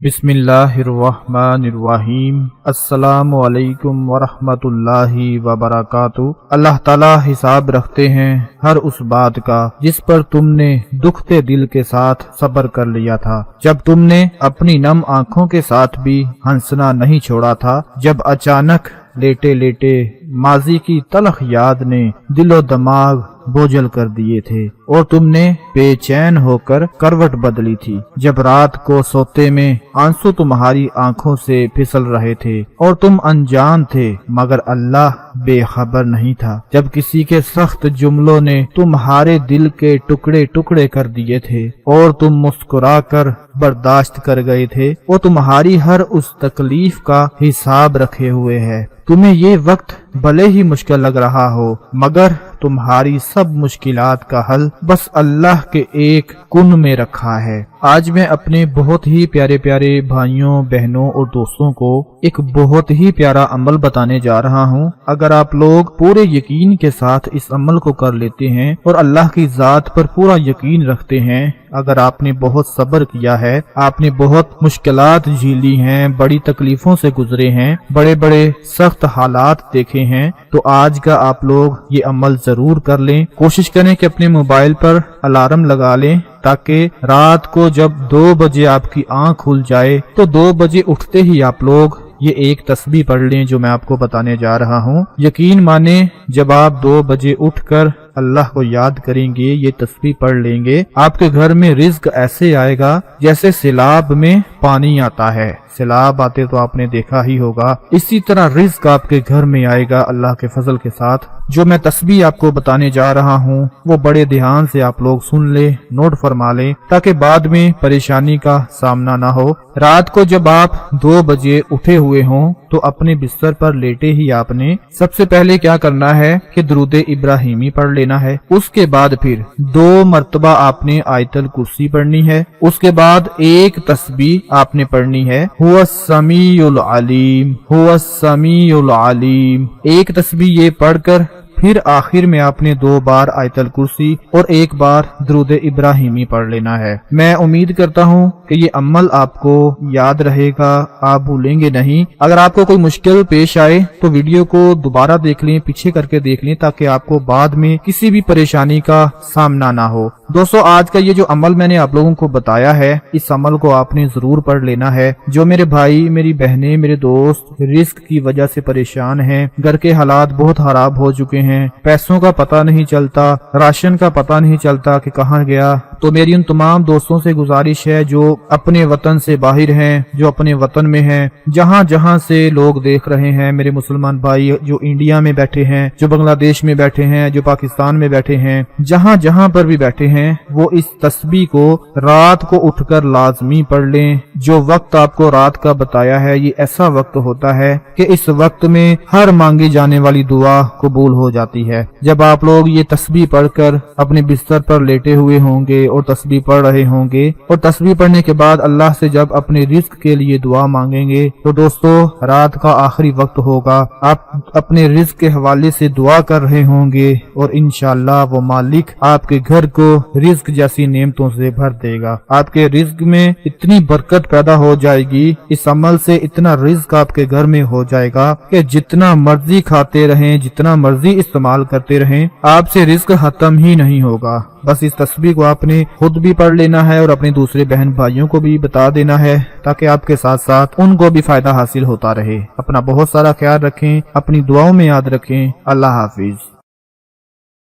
बिस्मिल्लाहिर्रहमानिर्रहीम। अस्सलामु अलैकुम वरहमतुल्लाहि वबरकातुहू। अल्लाह ताला हिसाब रखते हैं हर उस बात का जिस पर तुमने दुखते दिल के साथ सब्र कर लिया था, जब तुमने अपनी नम आंखों के साथ भी हंसना नहीं छोड़ा था, जब अचानक लेटे लेटे माजी की तलख याद ने दिलो दिमाग बोझल कर दिए थे और तुमने बेचैन होकर करवट बदली थी, जब रात को सोते में आंसू तुम्हारी आंखों से फिसल रहे थे और तुम अनजान थे मगर अल्लाह बेखबर नहीं था, जब किसी के सख्त जुमलों ने तुम्हारे दिल के टुकड़े टुकड़े कर दिए थे और तुम मुस्कुरा कर बर्दाश्त कर गए थे, वो तुम्हारी हर उस तकलीफ का हिसाब रखे हुए है। तुम्हें ये वक्त भले ही मुश्किल लग रहा हो मगर तुम्हारी सब मुश्किलात का हल बस अल्लाह के एक कुन में रखा है। आज मैं अपने बहुत ही प्यारे प्यारे भाइयों बहनों और दोस्तों को एक बहुत ही प्यारा अमल बताने जा रहा हूँ। अगर आप लोग पूरे यकीन के साथ इस अमल को कर लेते हैं और अल्लाह की जात पर पूरा यकीन रखते हैं, अगर आपने बहुत सब्र किया है, आपने बहुत मुश्किलात झेली हैं, बड़ी तकलीफों से गुजरे हैं, बड़े बड़े सख्त हालात देखे हैं, तो आज का आप लोग ये अमल जरूर कर लें। कोशिश करें कि अपने मोबाइल पर अलार्म लगा लें ताकि रात को जब 2 बजे आपकी आंख खुल जाए तो 2 बजे उठते ही आप लोग ये एक तस्बीह पढ़ लें जो मैं आपको बताने जा रहा हूँ। यकीन माने जब आप 2 बजे उठकर अल्लाह को याद करेंगे, ये तस्बीह पढ़ लेंगे, आपके घर में रिज्क ऐसे आएगा जैसे सैलाब में पानी आता है। सैलाब आते तो आपने देखा ही होगा, इसी तरह रिज्क आपके घर में आएगा अल्लाह के फजल के साथ। जो मैं तस्बीह आपको बताने जा रहा हूँ वो बड़े ध्यान से आप लोग सुन ले, नोट फरमा ले ताकि बाद में परेशानी का सामना ना हो। रात को जब आप 2 बजे उठे हुए हों तो अपने बिस्तर पर लेटे ही आपने सबसे पहले क्या करना है कि दुरूद इब्राहिमी पढ़ लेना है। उसके बाद फिर 2 मरतबा आपने आयतल कुर्सी पढ़नी है। उसके बाद एक तस्बीह आपने पढ़नी है, हुवस समीउल अलीम, हुवस समीउल अलीम। एक तस्बीह ये पढ़कर फिर आखिर में आपने 2 बार आयतल कुर्सी और 1 बार दुरूद इब्राहिमी पढ़ लेना है। मैं उम्मीद करता हूँ कि ये अमल आपको याद रहेगा, आप भूलेंगे नहीं। अगर आपको कोई मुश्किल पेश आए तो वीडियो को दोबारा देख लें, पीछे करके देख लें ताकि आपको बाद में किसी भी परेशानी का सामना ना हो। दोस्तों, आज का ये जो अमल मैंने आप लोगों को बताया है, इस अमल को आपने जरूर पढ़ लेना है। जो मेरे भाई, मेरी बहनें, मेरे दोस्त रिस्क की वजह से परेशान हैं, घर के हालात बहुत खराब हो चुके हैं, पैसों का पता नहीं चलता, राशन का पता नहीं चलता कि कहाँ गया, तो मेरी उन तमाम दोस्तों से गुजारिश है जो अपने वतन से बाहर हैं, जो अपने वतन में हैं, जहाँ जहाँ से लोग देख रहे हैं, मेरे मुसलमान भाई जो इंडिया में बैठे हैं, जो बांग्लादेश में बैठे हैं, जो पाकिस्तान में बैठे हैं, जहाँ जहाँ पर भी बैठे हैं, वो इस तस्बीह को रात को उठकर लाजमी पढ़ लें। जो वक्त आपको रात का बताया है ये ऐसा वक्त होता है कि इस वक्त में हर मांगी जाने वाली दुआ कबूल हो जाती है। जब आप लोग ये तस्बीह पढ़कर अपने बिस्तर पर लेटे हुए होंगे और तस्बीह पढ़ रहे होंगे और तस्बीह पढ़ने के बाद अल्लाह से जब अपने रिज्क के लिए दुआ मांगेंगे तो दोस्तों रात का आखिरी वक्त होगा, आप अपने रिज्क के हवाले से दुआ कर रहे होंगे और इंशाअल्लाह वो मालिक आपके घर को रिज्क जैसी नेमतों से भर देगा। आपके रिज्क में इतनी बरकत पैदा हो जाएगी, इस अमल से इतना रिज्क आपके घर में हो जाएगा कि जितना मर्जी खाते रहें, जितना मर्जी इस्तेमाल करते रहें, आपसे रिज्क खत्म ही नहीं होगा। बस इस तस्बीह को आपने खुद भी पढ़ लेना है और अपने दूसरे बहन भाइयों को भी बता देना है ताकि आपके साथ साथ उनको भी फायदा हासिल होता रहे। अपना बहुत सारा ख्याल रखें, अपनी दुआओं में याद रखें। अल्लाह हाफिज।